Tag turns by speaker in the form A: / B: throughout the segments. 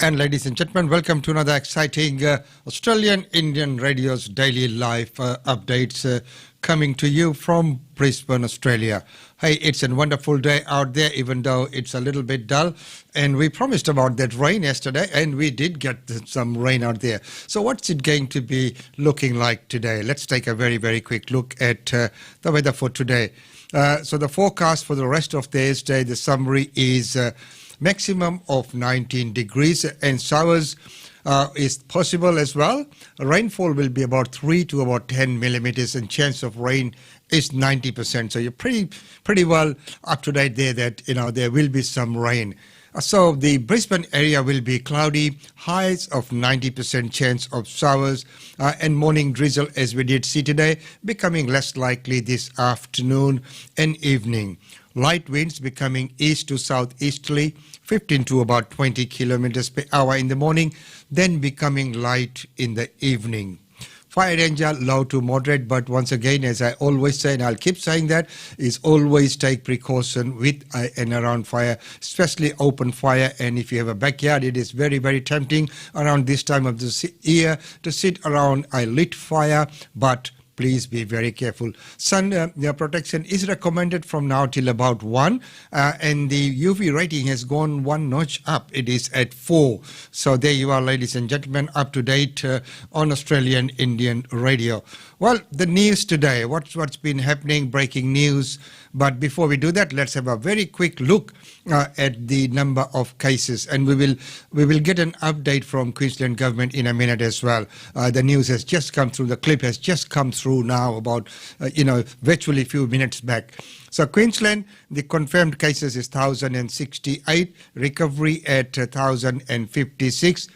A: And ladies and gentlemen, welcome to another exciting Australian Indian Radio's daily live updates coming to you from Brisbane, Australia. Hey, it's a wonderful day out there, even though it's a little bit dull. And we promised about that rain yesterday, and we did get some rain out there. So what's it going to be looking like today? Let's take a very, very quick look at the weather for today. So the forecast for the rest of Thursday, the summary is maximum of 19 degrees and showers is possible as well. Rainfall will be about 3 to about 10 millimeters and chance of rain is 90%. So you're pretty well up to date there that, there will be some rain. So the Brisbane area will be cloudy, highs of 90% chance of showers and morning drizzle as we did see today, becoming less likely this afternoon and evening. Light winds becoming east to southeasterly, 15 to about 20 kilometers per hour in the morning, then becoming light in the evening. Fire danger low to moderate, but once again, as I always say, and I'll keep saying that, is always take precaution with and around fire, especially open fire. And if you have a backyard, it is very, very tempting around this time of the year to sit around a lit fire, but please be very careful. Sun protection is recommended from now till about 1 and the UV rating has gone one notch up. It is at 4. So there you are, ladies and gentlemen, up to date on Australian Indian Radio. Well, the news today, what's been happening, breaking news. But before we do that, let's have a very quick look at the number of cases, and we will get an update from Queensland government in a minute as well. The news has just come through, the clip has just come through now about virtually a few minutes back. So Queensland, the confirmed cases is 1,068, recovery at 1,056,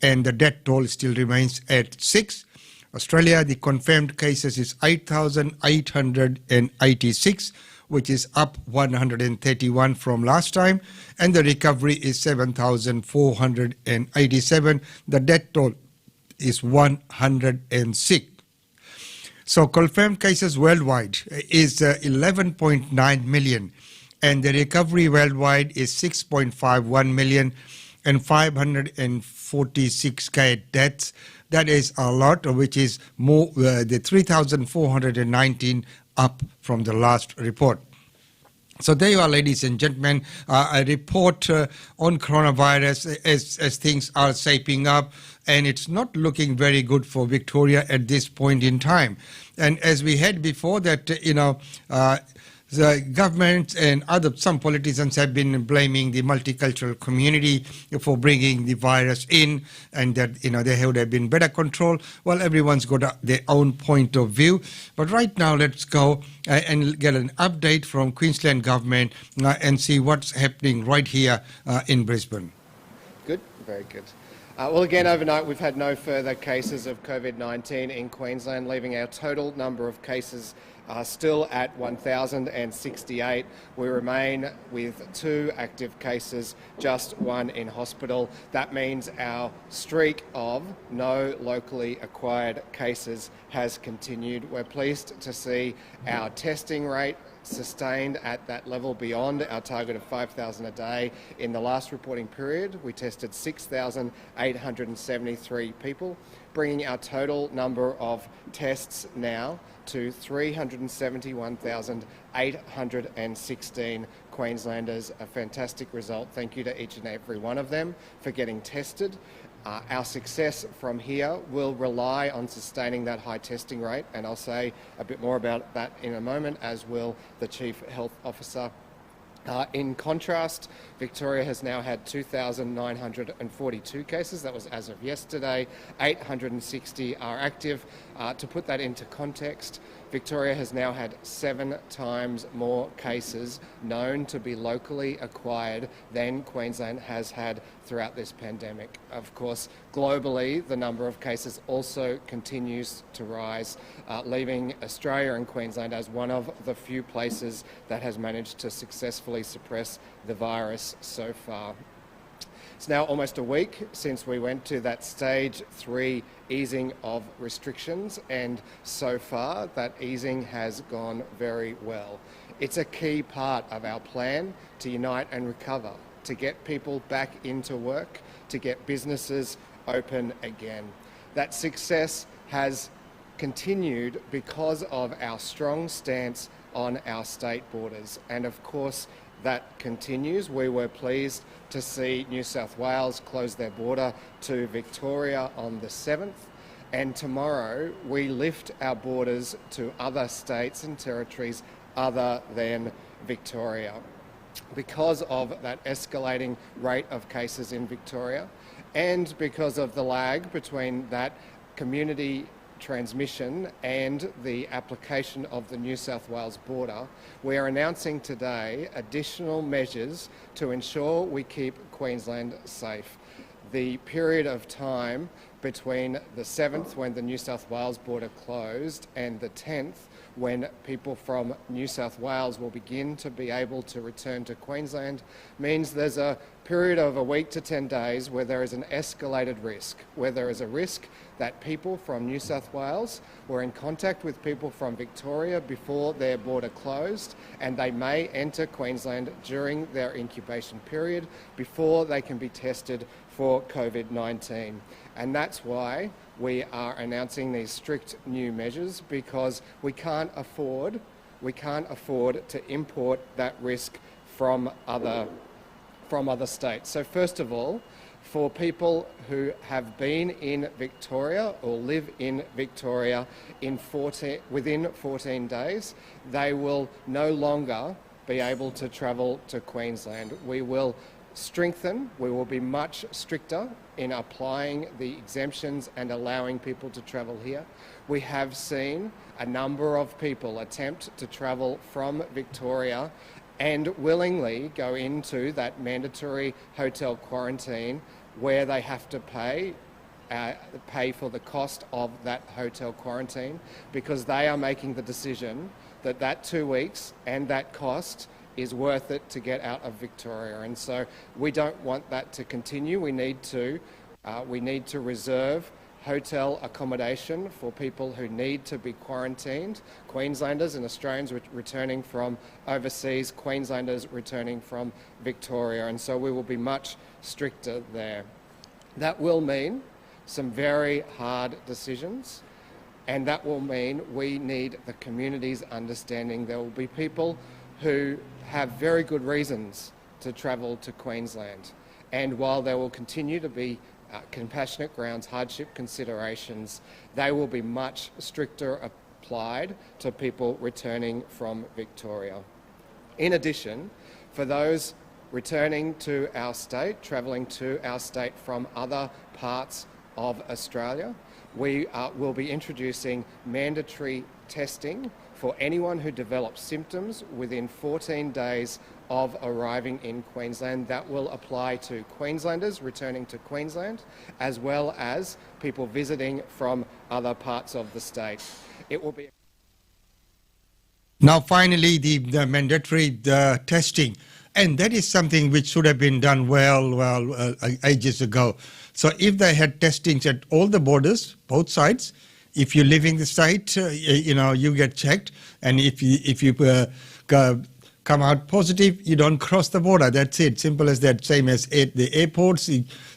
A: and the death toll still remains at 6. Australia, the confirmed cases is 8,886, which is up 131 from last time, and the recovery is 7,487. The death toll is 106. So confirmed cases worldwide is 11.9 million, and the recovery worldwide is 6.51 million and 546 deaths. That is a lot, which is more the 3,419 up from the last report. So there you are, ladies and gentlemen, a report on coronavirus as things are shaping up, and it's not looking very good for Victoria at this point in time. And as we had before that, the government and some politicians have been blaming the multicultural community for bringing the virus in, and that they have been better control. Well, everyone's got their own point of view, but right now let's go and get an update from Queensland government and see what's happening right here in Brisbane.
B: Good, very good. Well, again, overnight we've had no further cases of COVID-19 in Queensland, leaving our total number of cases still at 1,068. We remain with 2 active cases, just 1 in hospital. That means our streak of no locally acquired cases has continued. We're pleased to see our testing rate sustained at that level beyond our target of 5,000 a day. In the last reporting period, we tested 6,873 people, bringing our total number of tests now to 371,816 Queenslanders. A fantastic result. Thank you to each and every one of them for getting tested. Our success from here will rely on sustaining that high testing rate, and I'll say a bit more about that in a moment, as will the Chief Health Officer. In contrast, Victoria has now had 2,942 cases. That was as of yesterday. 860 are active. To put that into context, Victoria has now had 7 times more cases known to be locally acquired than Queensland has had throughout this pandemic. Of course, globally, the number of cases also continues to rise, leaving Australia and Queensland as one of the few places that has managed to successfully suppress the virus so far. It's now almost a week since we went to that stage 3 easing of restrictions, and so far that easing has gone very well. It's a key part of our plan to unite and recover to get people back into work, to get businesses open again. That success has continued because of our strong stance on our state borders, and of course that continues. We were pleased to see New South Wales close their border to Victoria on the 7th, and tomorrow we lift our borders to other states and territories other than Victoria. Because of that escalating rate of cases in Victoria, and because of the lag between that community transmission and the application of the New South Wales border, we are announcing today additional measures to ensure we keep Queensland safe. The period of time between the 7th, when the New South Wales border closed, and the 10th, when people from New South Wales will begin to be able to return to Queensland, means there's a period of a week to 10 days where there is an escalated risk, where there is a risk that people from New South Wales were in contact with people from Victoria before their border closed, and they may enter Queensland during their incubation period before they can be tested for COVID-19. And that's why we are announcing these strict new measures, because we can't afford to import that risk from other states. So first of all, for people who have been in Victoria or live in Victoria within 14 days, they will no longer be able to travel to Queensland. We will be much stricter in applying the exemptions and allowing people to travel here. We have seen a number of people attempt to travel from Victoria and willingly go into that mandatory hotel quarantine, where they have to pay for the cost of that hotel quarantine, because they are making the decision that 2 weeks and that cost is worth it to get out of Victoria. And so we don't want that to continue. We need to reserve hotel accommodation for people who need to be quarantined, Queenslanders and Australians returning from overseas, Queenslanders returning from Victoria, and so we will be much stricter there. That will mean some very hard decisions, and that will mean we need the community's understanding. There will be people who have very good reasons to travel to Queensland, and while there will continue to be compassionate grounds hardship considerations, they will be much stricter applied to people returning from Victoria. In addition, for those returning to our state, travelling to our state from other parts of Australia, we will be introducing mandatory testing for anyone who develops symptoms within 14 days of arriving in Queensland. That will apply to Queenslanders returning to Queensland, as well as people visiting from other parts of the state. It will be...
A: Now finally, the mandatory testing, and that is something which should have been done ages ago. So if they had testings at all the borders, both sides, if you live in the state, you get checked, and if you come out positive, you don't cross the border. That's it. Simple as that. Same as at the airports.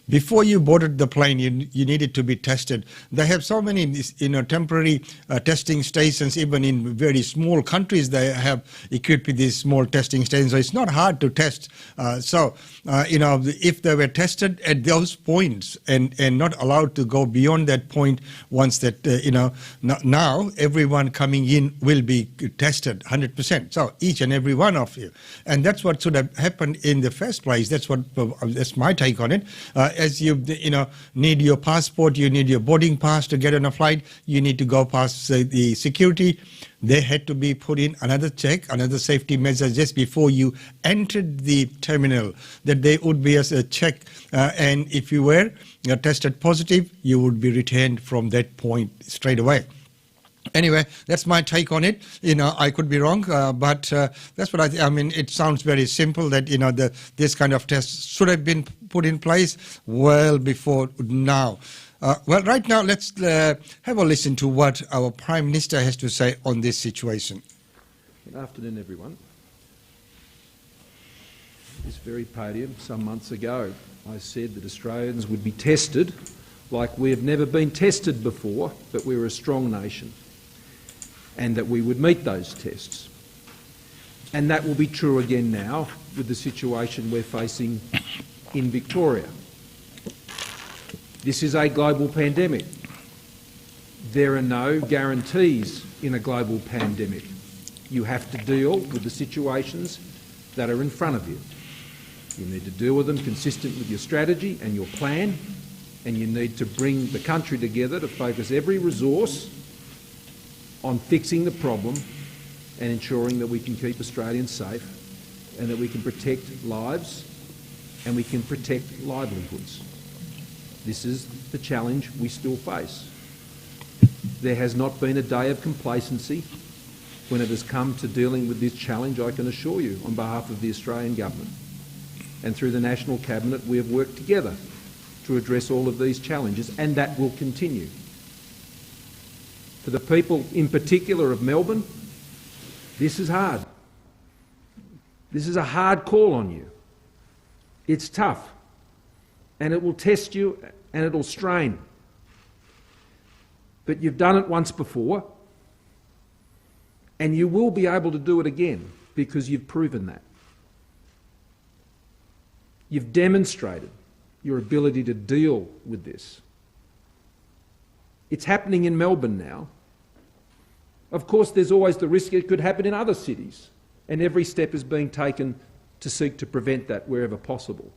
A: Before you boarded the plane, you needed to be tested. They have so many, temporary testing stations. Even in very small countries, they have equipped with these small testing stations. So it's not hard to test. If they were tested at those points and not allowed to go beyond that point, once that now everyone coming in will be tested 100%. So each and every one of you, and that's what should have happened in the first place. That's my take on it. As you need your passport, you need your boarding pass to get on a flight, you need to go past the security. They had to be put in another check, another safety measure just before you entered the terminal, that there would be a check, and if you were tested positive, you would be returned from that point straight away. Anyway, that's my take on it. I could be wrong, but that's what I mean, it sounds very simple that, this kind of test should have been put in place well before now. Right now, let's have a listen to what our Prime Minister has to say on this situation.
C: Good afternoon, everyone. this very podium some months ago. I said that Australians would be tested like we have never been tested before, but we're a strong nation, and that we would meet those tests. And that will be true again now with the situation we're facing in Victoria. This is a global pandemic. There are no guarantees in a global pandemic. You have to deal with the situations that are in front of you. You need to deal with them consistent with your strategy and your plan, and you need to bring the country together to focus every resource on fixing the problem and ensuring that we can keep Australians safe and that we can protect lives and we can protect livelihoods. This is the challenge we still face. There has not been a day of complacency when it has come to dealing with this challenge, I can assure you, on behalf of the Australian Government. And through the National Cabinet, we have worked together to address all of these challenges, and that will continue. For the people in particular of Melbourne, this is hard. This is a hard call on you. It's tough, and it will test you and it will strain. But you've done it once before, and you will be able to do it again because you've proven that. You've demonstrated your ability to deal with this. It's happening in Melbourne now. Of course, there's always the risk it could happen in other cities, and every step is being taken to seek to prevent that wherever possible.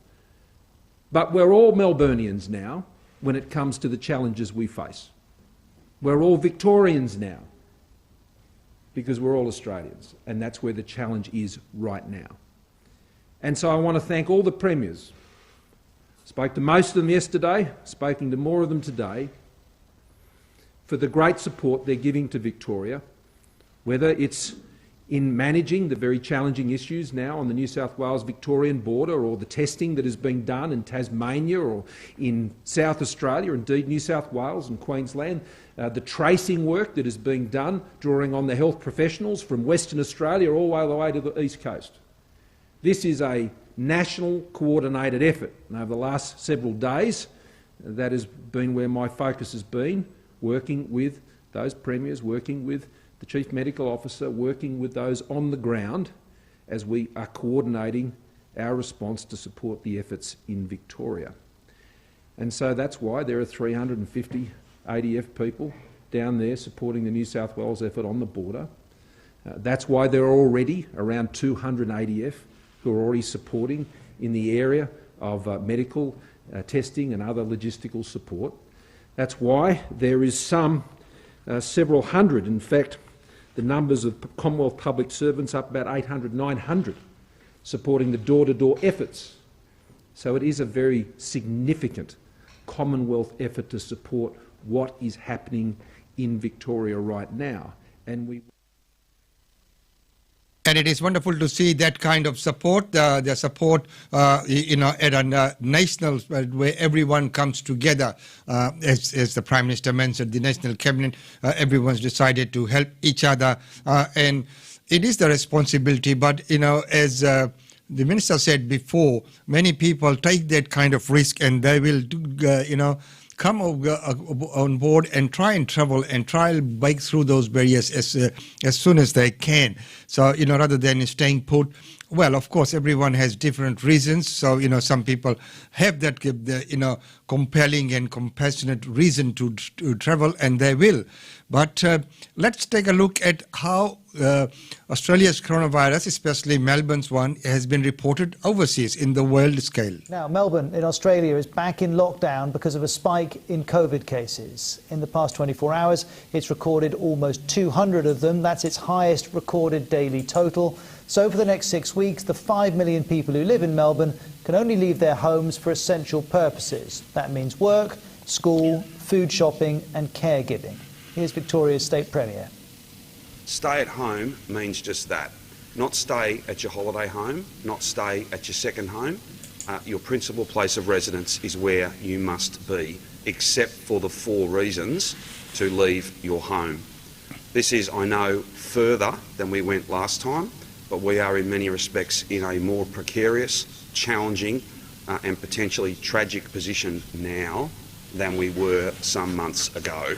C: But we're all Melburnians now when it comes to the challenges we face. We're all Victorians now because we're all Australians, and that's where the challenge is right now. And so I want to thank all the premiers. Spoke to most of them yesterday, spoken to more of them today, for the great support they're giving to Victoria, whether it's in managing the very challenging issues now on the New South Wales-Victorian border, or the testing that is being done in Tasmania or in South Australia, indeed New South Wales and Queensland, the tracing work that is being done, drawing on the health professionals from Western Australia all the way to the East Coast. This is a national coordinated effort, and over the last several days that has been where my focus has been, working with those premiers, working with the Chief Medical Officer, working with those on the ground as we are coordinating our response to support the efforts in Victoria. And so that's why there are 350 ADF people down there supporting the New South Wales effort on the border. That's why there are already around 200 ADF who are already supporting in the area of medical testing and other logistical support. That's why there is several hundred, in fact, the numbers of Commonwealth public servants up about 800, 900, supporting the door-to-door efforts. So it is a very significant Commonwealth effort to support what is happening in Victoria right now. And
A: it is wonderful to see that kind of support, the support, at a national, where everyone comes together. As the Prime Minister mentioned, the National Cabinet, everyone's decided to help each other. And it is the responsibility, but, as the Minister said before, many people take that kind of risk and they will, come on board and try and travel and try and break through those barriers as soon as they can. So, rather than staying put, well, of course, everyone has different reasons. So, some people have that, compelling and compassionate reason to travel, and they will. But let's take a look at how Australia's coronavirus, especially Melbourne's one, has been reported overseas in the world scale.
D: Now, Melbourne in Australia is back in lockdown because of a spike in COVID cases. In the past 24 hours, it's recorded almost 200 of them. That's its highest recorded daily total. So for the next 6 weeks, the 5 million people who live in Melbourne can only leave their homes for essential purposes. That means work, school, food shopping and caregiving. Here's Victoria's State Premier.
E: Stay at home means just that. Not stay at your holiday home, not stay at your second home. Your principal place of residence is where you must be, except for the 4 reasons to leave your home. This is, I know, further than we went last time, but we are in many respects in a more precarious challenging and potentially tragic position now than we were some months ago.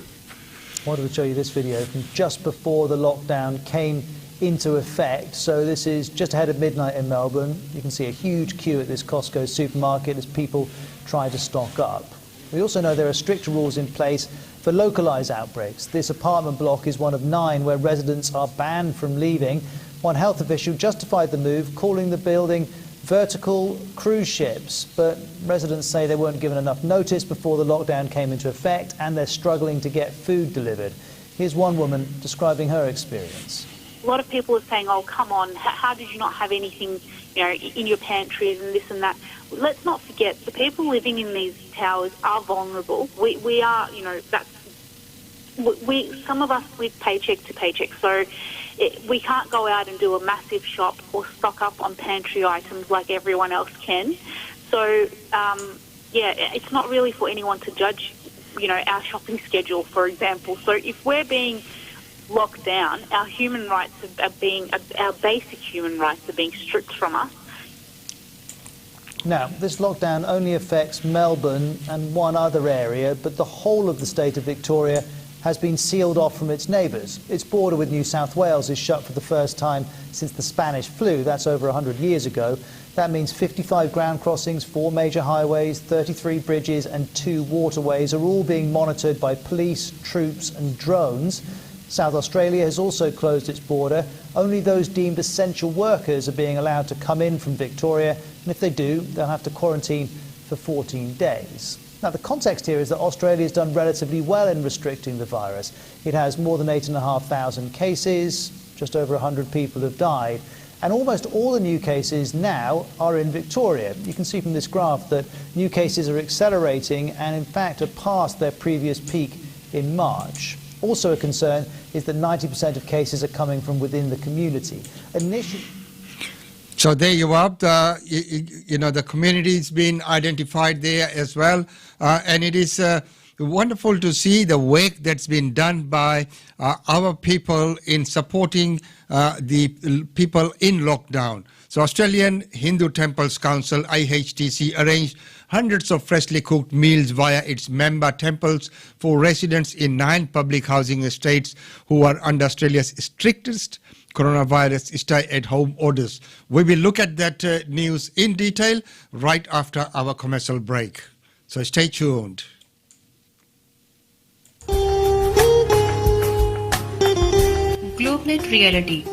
D: I wanted to show you this video from just before the lockdown came into effect. So this is just ahead of midnight in Melbourne. You can see a huge queue at this Costco supermarket as people try to stock up. We also know there are strict rules in place for localised outbreaks. This apartment block is one of 9 where residents are banned from leaving. One health official justified the move, calling the building vertical cruise ships, but residents say they weren't given enough notice before the lockdown came into effect and they're struggling to get food delivered. Here's one woman describing her experience.
F: A lot of people are saying, oh, come on, how did you not have anything, in your pantries and this and that? Let's not forget, the people living in these towers are vulnerable. We are, some of us live paycheck to paycheck, so we can't go out and do a massive shop or stock up on pantry items like everyone else can. So, it's not really for anyone to judge, our shopping schedule, for example. So if we're being locked down, our human rights our basic human rights are being stripped from us.
D: Now, this lockdown only affects Melbourne and one other area, but the whole of the state of Victoria has been sealed off from its neighbours. Its border with New South Wales is shut for the first time since the Spanish flu. That's over 100 years ago. That means 55 ground crossings, 4 major highways, 33 bridges and 2 waterways are all being monitored by police, troops and drones. South Australia has also closed its border. Only those deemed essential workers are being allowed to come in from Victoria, and if they do, they'll have to quarantine for 14 days. Now, the context here is that Australia has done relatively well in restricting the virus. It has more than 8,500 cases, just over 100 people have died, and almost all the new cases now are in Victoria. You can see from this graph that new cases are accelerating and in fact are past their previous peak in March. Also a concern is that 90% of cases are coming from within the community.
A: So there you are. The community's been identified there as well. And it is wonderful to see the work that's been done by our people in supporting the people in lockdown. So Australian Hindu Temples Council, IHTC, arranged hundreds of freshly cooked meals via its member temples for residents in 9 public housing estates who are under Australia's strictest coronavirus stay-at-home orders. We will look at that news in detail right after our commercial break. So stay tuned.
G: Globenet realty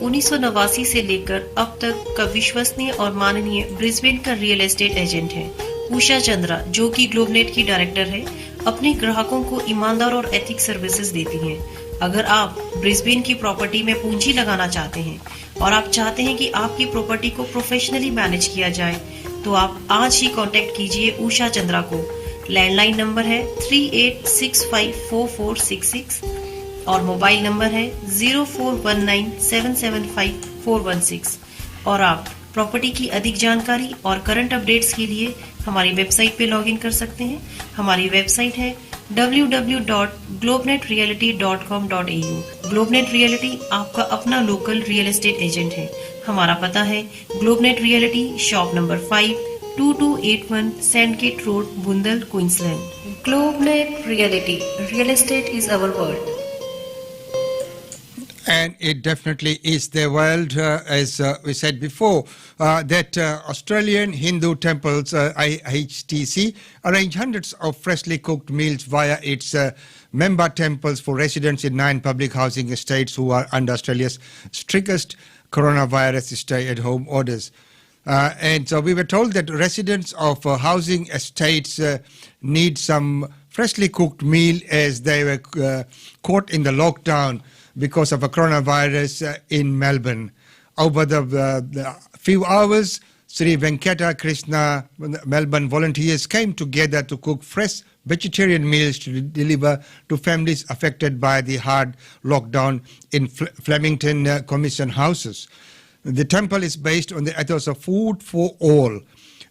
G: 1989 से लेकर अब तक का विश्वसनीय और माननीय Brisbane का real estate agent है। उषा चंद्रा, जो कि ग्लोबनेट की डायरेक्टर है, अपने ग्राहकों को ईमानदार और एथिक सर्विसेज देती हैं। अगर आप ब्रिस्बेन की प्रॉपर्टी में पूंजी लगाना चाहते हैं और आप चाहते हैं कि आपकी प्रॉपर्टी को प्रोफेशनली मैनेज किया जाए, तो आप आज ही कांटेक्ट कीजिए उषा चंद्रा को। लैंडलाइन नंबर है 38654466 और मोबाइल नंबर है 0419775416। और आप प्रॉपर्टी की अधिक जानकारी और करंट अपडेट्स के लिए हमारी वेबसाइट पे लॉगिन कर सकते हैं। हमारी वेबसाइट है www.globnetreality.com.au। ग्लोबनेट रियलिटी आपका अपना लोकल रियल एस्टेट एजेंट है। हमारा पता है Globenet realty, shop number 5, 2281 Sandgate road, Bundall, Queensland. Globenet realty, real estate is our world.
A: And it definitely is their world, as we said before, that Australian Hindu Temples, IHTC, arrange hundreds of freshly cooked meals via its member temples for residents in 9 public housing estates who are under Australia's strictest coronavirus stay-at-home orders. And so we were told that residents of housing estates need some freshly cooked meal as they were caught in the lockdown because of a coronavirus in Melbourne. Over the few hours, Sri Venkata Krishna Melbourne volunteers came together to cook fresh vegetarian meals to deliver to families affected by the hard lockdown in Flemington Commission houses. The temple is based on the ethos of food for all.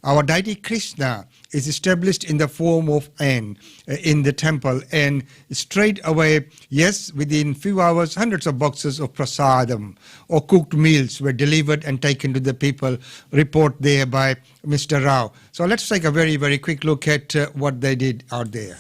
A: our deity Krishna is established in the form of N in the temple, and straight away, yes, within few hours, hundreds of boxes of prasadam or cooked meals were delivered and taken to the people. Report there by Mr. Rao. So let's take a very, very quick look at what they did out there.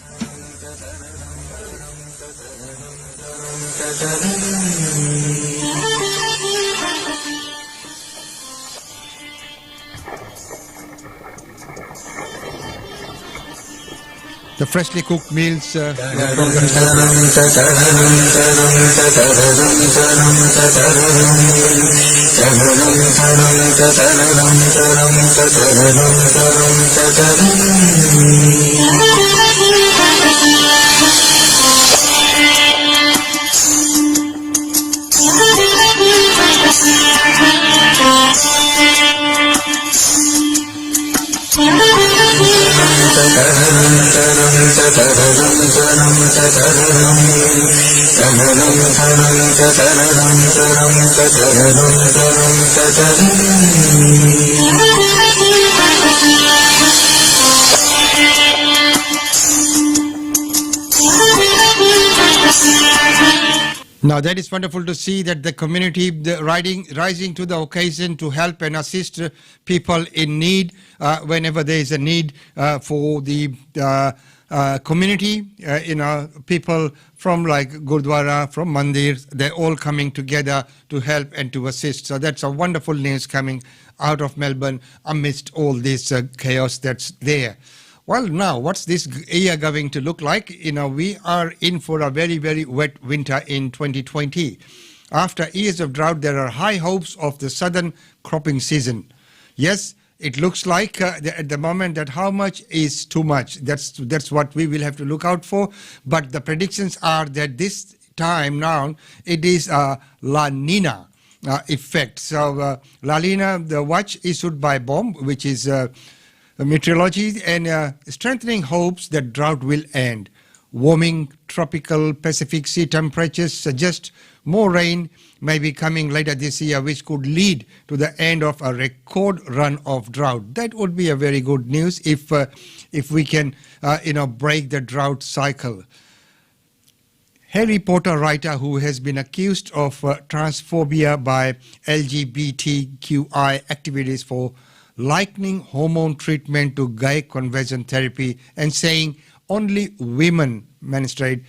A: The freshly cooked meals from the Now that is wonderful to see that the community rising to the occasion to help and assist people in need whenever there is a need for the community. People from like Gurdwara, from Mandir, they're all coming together to help and to assist. So that's a wonderful news coming out of Melbourne amidst all this chaos that's there. Well, now, what's this year going to look like? We are in for a very, very wet winter in 2020. After years of drought, there are high hopes of the southern cropping season. Yes, it looks like at the moment that how much is too much. That's what we will have to look out for. But the predictions are that this time now, it is a La Nina effect. So La Nina, the watch issued by BOM, which is meteorology, and strengthening hopes that drought will end. Warming tropical Pacific Sea temperatures suggest more rain may be coming later this year, which could lead to the end of a record run of drought. That would be a very good news if we can break the drought cycle. Harry Potter writer who has been accused of transphobia by LGBTQI activities for likening hormone treatment to gay conversion therapy and saying only women menstruate,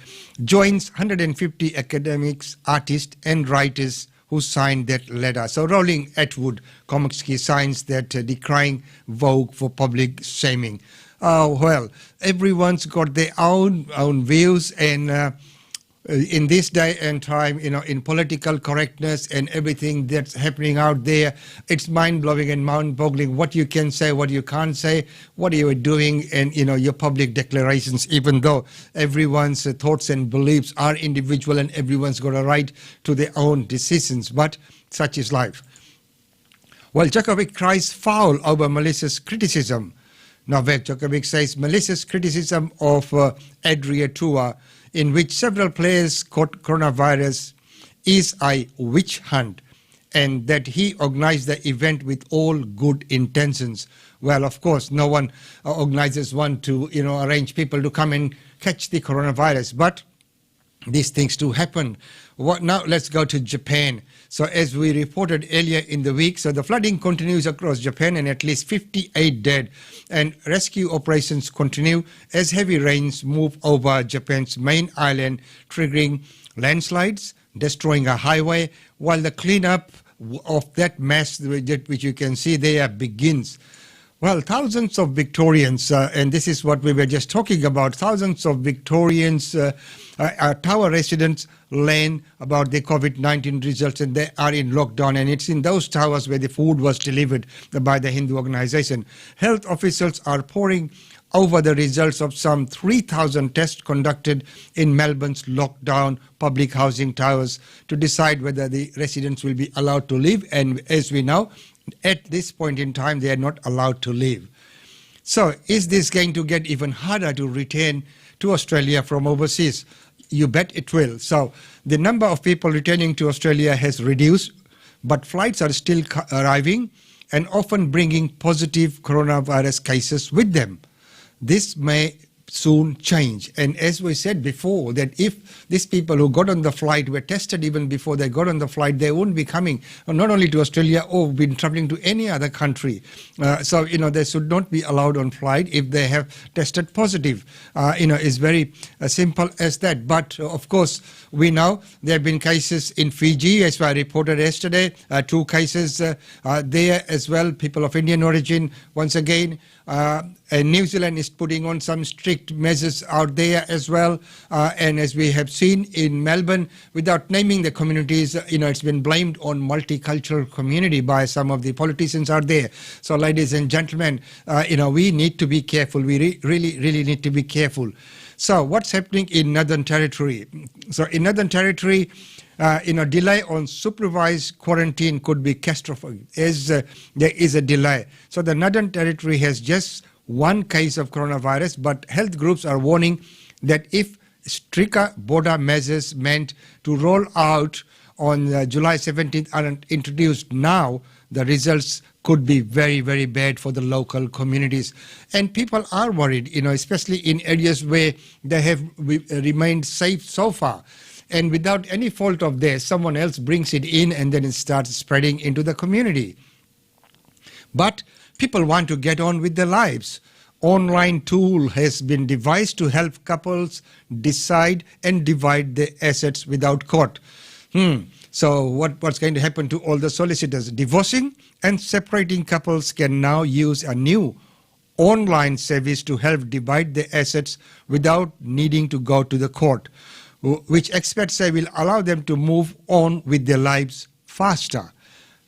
A: joins 150 academics, artists and writers who signed that letter. So Rowling Atwood Comicsky signs that decrying Vogue for public shaming. Well, everyone's got their own views, and in this day and time, in political correctness and everything that's happening out there, it's mind-blowing and mind-boggling what you can say, what you can't say, what you are doing, and your public declarations, even though everyone's thoughts and beliefs are individual and everyone's got a right to their own decisions, but such is life. Well, Djokovic cries foul over malicious criticism. Novak Djokovic says malicious criticism of Adria Tour, in which several players caught coronavirus, is a witch hunt, and that he organized the event with all good intentions. Well, of course, no one organizes one to arrange people to come and catch the coronavirus, but these things do happen. Now let's go to Japan. So as we reported earlier in the week, so the flooding continues across Japan and at least 58 dead, and rescue operations continue as heavy rains move over Japan's main island, triggering landslides, destroying a highway, while the cleanup of that mess which you can see there begins. Well, thousands of Victorians, and this is what we were just talking about, thousands of Victorians, tower residents learn about the COVID-19 results, and they are in lockdown, and it's in those towers where the food was delivered by the Hindu organization. Health officials are poring over the results of some 3,000 tests conducted in Melbourne's lockdown public housing towers to decide whether the residents will be allowed to leave, and as we know, at this point in time, they are not allowed to leave. So is this going to get even harder to return to Australia from overseas? You bet it will. So the number of people returning to Australia has reduced, but flights are still arriving, and often bringing positive coronavirus cases with them. This may soon change. And as we said before, that if these people who got on the flight were tested even before they got on the flight, they wouldn't be coming not only to Australia or been traveling to any other country. So, they should not be allowed on flight if they have tested positive. It's very simple as that. But of course, we know there have been cases in Fiji, as I reported yesterday, 2 cases there as well, people of Indian origin. Once again, and New Zealand is putting on some strict measures out there as well. And as we have seen in Melbourne, without naming the communities, it's been blamed on multicultural community by some of the politicians out there. So, ladies and gentlemen, we need to be careful. We really need to be careful. So, what's happening in Northern Territory? So, in Northern Territory, delay on supervised quarantine could be catastrophic as there is a delay. So the Northern Territory has just 1 case of coronavirus, but health groups are warning that if stricter border measures meant to roll out on July 17th are introduced now, the results could be very, very bad for the local communities. And people are worried, especially in areas where they have remained safe so far. And without any fault of theirs, someone else brings it in and then it starts spreading into the community. But people want to get on with their lives. Online tool has been devised to help couples decide and divide their assets without court. So what's going to happen to all the solicitors? Divorcing and separating couples can now use a new online service to help divide their assets without needing to go to the court, which experts say will allow them to move on with their lives faster.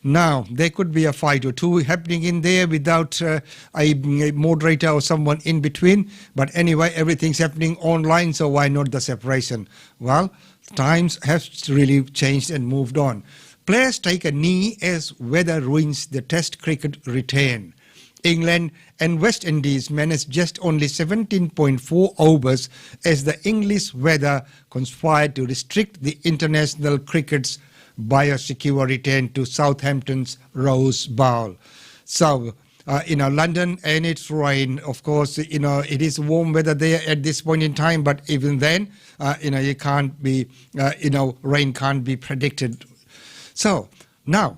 A: Now, there could be a fight or two happening in there without a moderator or someone in between. But anyway, everything's happening online, so why not the separation? Well, times have really changed and moved on. Players take a knee as weather ruins the Test cricket return. England and West Indies managed just only 17.4 overs as the English weather conspired to restrict the international cricket's biosecure return to Southampton's Rose Bowl. So, London and its rain, of course, it is warm weather there at this point in time, but even then, you can't be, rain can't be predicted. So, now,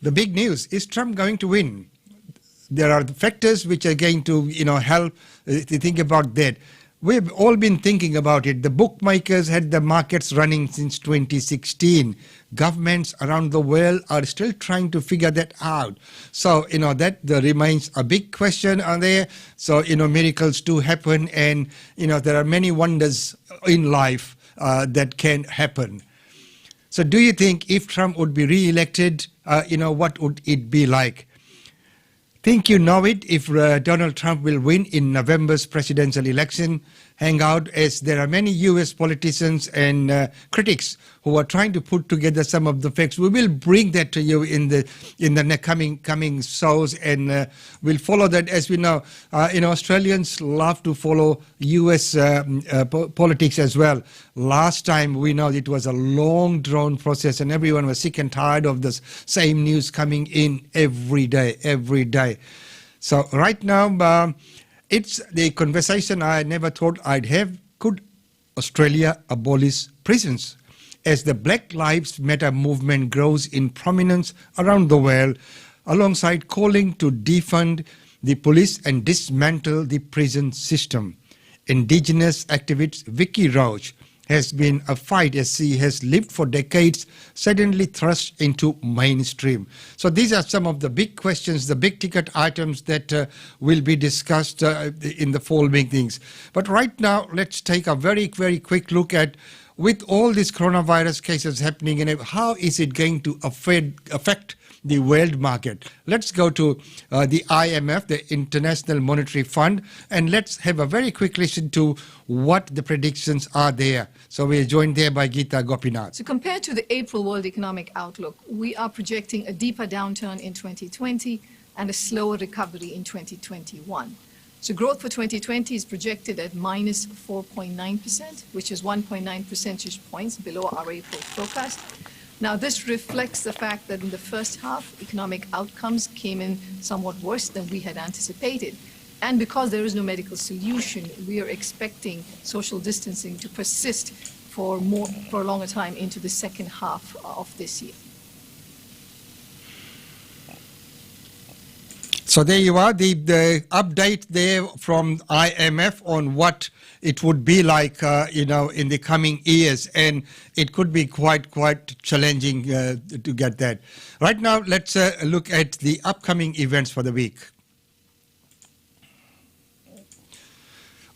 A: the big news, is Trump going to win? There are factors which are going to, help to think about that. We've all been thinking about it. The bookmakers had the markets running since 2016. Governments around the world are still trying to figure that out. So, that remains a big question on there. So, miracles do happen, and, there are many wonders in life that can happen. So, do you think if Trump would be re-elected, what would it be like? Think you know it if Donald Trump will win in November's presidential election? Hang out, as there are many U.S. politicians and critics who are trying to put together some of the facts. We will bring that to you in the coming shows, and we'll follow that. As we know, Australians love to follow U.S. Politics as well. Last time, we know it was a long, drawn process, and everyone was sick and tired of this same news coming in every day. So right now, it's the conversation I never thought I'd have. Could Australia abolish prisons? As the Black Lives Matter movement grows in prominence around the world, alongside calling to defund the police and dismantle the prison system, Indigenous activist Vicky Roach has been a fight as she has lived for decades, suddenly thrust into mainstream. So these are some of the big questions, the big ticket items that will be discussed in the following things. But right now, let's take a very, very quick look at, with all these coronavirus cases happening, and how is it going to affect the world market? Let's go to the IMF, the International Monetary Fund, and let's have a very quick listen to what the predictions are there. So we're joined there by Geeta Gopinath.
H: So compared to the April World Economic Outlook, we are projecting a deeper downturn in 2020 and a slower recovery in 2021. So growth for 2020 is projected at minus 4.9%, which is 1.9 percentage points below our April forecast. Now, this reflects the fact that in the first half, economic outcomes came in somewhat worse than we had anticipated. And because there is no medical solution, we are expecting social distancing to persist for a longer time into the second half of this year.
A: So there you are, the update there from IMF on what it would be like, in the coming years, and it could be quite challenging to get that. Right now, let's look at the upcoming events for the week.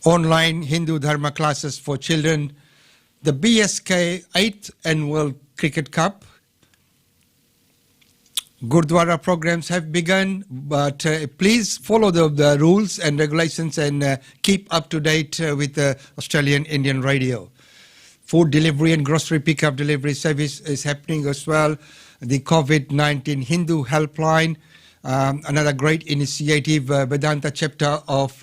A: Online Hindu Dharma classes for children, the BSK 8th Annual Cricket Cup. Gurdwara programs have begun, but please follow the rules and regulations and keep up to date with Australian Indian Radio. Food delivery and grocery pickup delivery service is happening as well. The COVID-19 Hindu helpline, another great initiative, Vedanta chapter of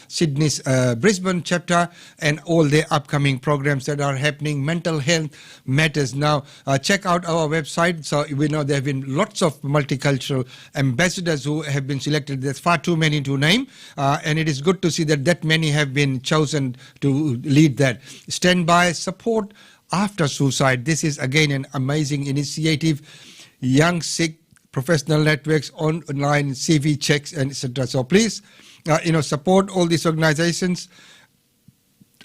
A: Sydney's Brisbane chapter, and all the upcoming programs that are happening. Mental health matters. Now, check out our website. So we know there have been lots of multicultural ambassadors who have been selected. There's far too many to name, and it is good to see that many have been chosen to lead that. Stand by, support after suicide. This is again an amazing initiative. Young Sikh professional networks, online CV checks, and etc. So please, support all these organizations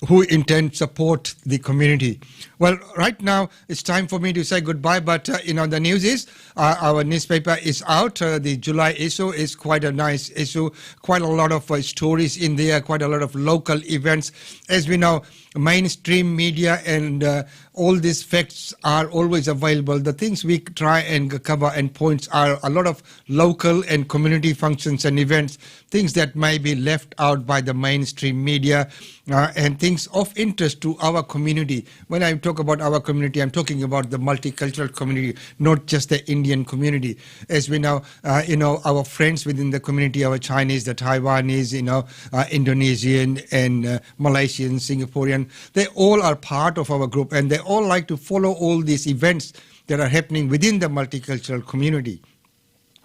A: who intend to support the community. Well, right now it's time for me to say goodbye, but the news is our newspaper is out. The July issue is quite a nice issue, quite a lot of stories in there, quite a lot of local events. As we know, mainstream media and all these facts are always available. The things we try and cover and points are a lot of local and community functions and events, things that may be left out by the mainstream media, and things of interest to our community. When I talk about our community, I'm talking about the multicultural community, not just the Indian community. As we know, our friends within the community, our Chinese, the Taiwanese, Indonesian and Malaysian, Singaporean, they all are part of our group, and they all like to follow all these events that are happening within the multicultural community.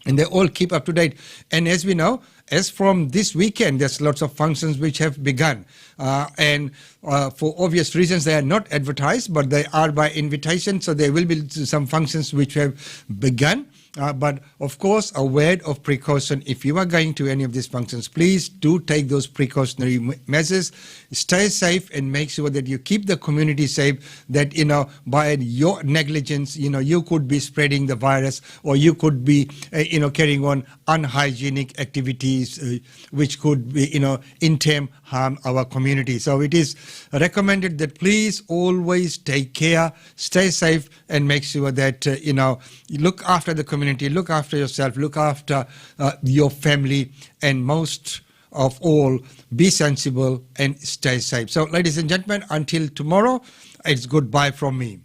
A: And they all keep up to date. And as we know, as from this weekend, there's lots of functions which have begun. And for obvious reasons, they are not advertised, but they are by invitation. So there will be some functions which have begun. But of course, a word of precaution. If you are going to any of these functions, please do take those precautionary measures. Stay safe and make sure that you keep the community safe, that, by your negligence, you could be spreading the virus, or you could be, carrying on unhygienic activities, which could be, in turn harm our community. So it is recommended that please always take care, stay safe, and make sure that, you look after the community, look after yourself, look after your family, and most of all, be sensible and stay safe. So, ladies and gentlemen, until tomorrow, it's goodbye from me.